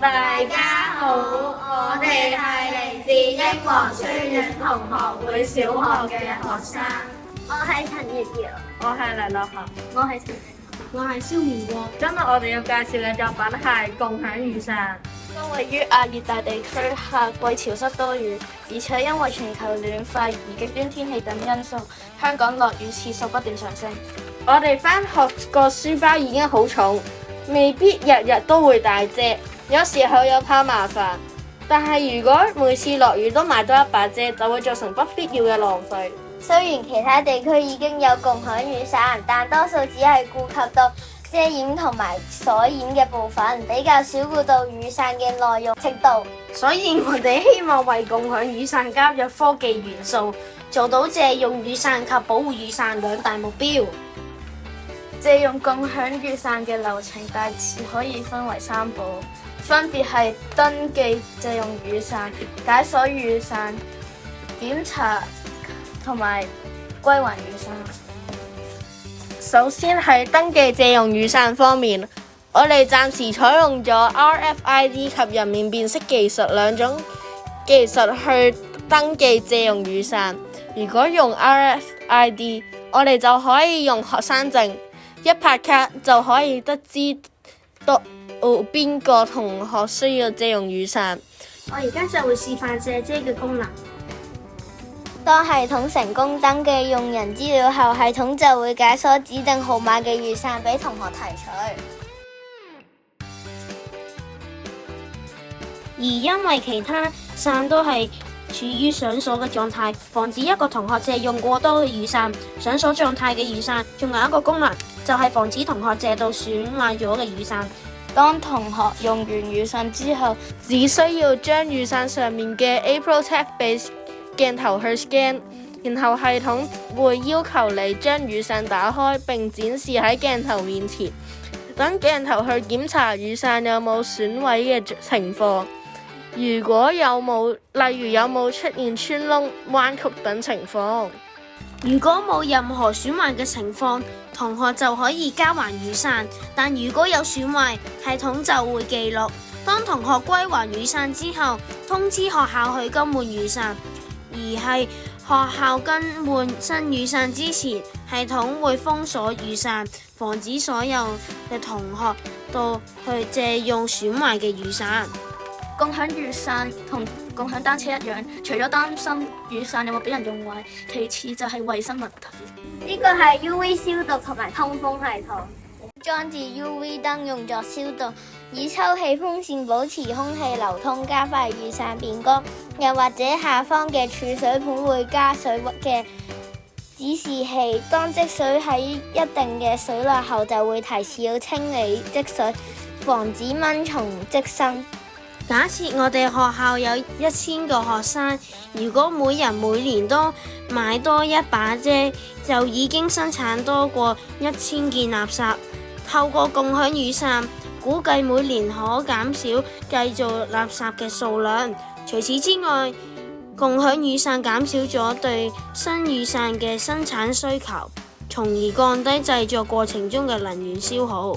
大家好，我哋係嚟自英皇書院同學會小學嘅學生。我係陳月瑤，我係黎樂學，我係陳明，我係蕭明國。今日我哋要介紹嘅作品係《共享雨傘》。位於亞熱帶地區，夏季潮濕多雨，而且因為全球暖化而極端天氣等因素，香港落雨次數不斷上升。我哋返學個書包已經好重，未必日日都會帶遮，有時候又怕麻煩。但係如果每次落雨都買多一把遮，就會造成不必要嘅浪費。雖然其他地區已經有共享雨傘，但多數只係顧及到遮掩同埋鎖掩嘅部分，比較少顧到雨傘嘅內容程度。所以我哋希望為共享雨傘加入科技元素，做到借用雨傘及保護雨傘兩大目標。借用共享雨傘嘅流程大致可以分為3步，分別係登記借用雨傘、解鎖雨傘、檢查同埋歸還雨傘。首先喺登記借用雨傘方面，我哋暫時採用咗 RFID 及人面辨識技術兩種技術去登記借用雨傘。如果用 RFID， 我哋就可以用學生證，一拍卡就可以得知到邊個同學需要借用雨傘。我而家就會示範借遮嘅功能。當系統成功登記用人資料後，系統就會解鎖指定號碼嘅雨傘俾同學提取。而因為其他傘都係處於上鎖嘅狀態，防止一個同學借用過多嘅雨傘。上鎖狀態嘅雨傘仲有一個功能，就係防止同學借到損壞咗嘅雨傘。當同學用完雨傘之後，只需要將雨傘上面嘅 APROTECT 俾鏡頭去 scan， 然後系統會要求你將雨傘打開並展示喺鏡頭面前，等鏡頭去檢查雨傘有冇損毀嘅情況。如果有冇，例如有冇出現穿窿、彎曲等情況。如果冇任何損壞嘅情況，同學就可以交還雨傘。但如果有損壞，系統就會記錄。當同學歸還雨傘之後，通知學校去更換雨傘。而係學校更換新雨傘之前，系統會封鎖雨傘，防止所有嘅同學都去借用損壞嘅雨傘。共享雨傘同共享單車一樣，除咗擔心雨傘有冇俾人用壞，其次就係衛生問題。呢個係 UV 消毒同埋通風系統。裝置 UV 燈用作消毒，以抽氣風扇保持空氣流通，加快雨傘變乾。又或者下方嘅儲水盤會加水嘅指示器，當積水喺一定嘅水量後，就會提示要清理積水，防止蚊蟲積生。假設我哋學校有1000個學生，如果每人每年都買多一把遮，就已經生產多過1000件垃圾。透過共享雨傘，估計每年可減少製造垃圾嘅數量。除此之外，共享雨傘減少咗對新雨傘嘅生產需求，從而降低製作過程中嘅能源消耗。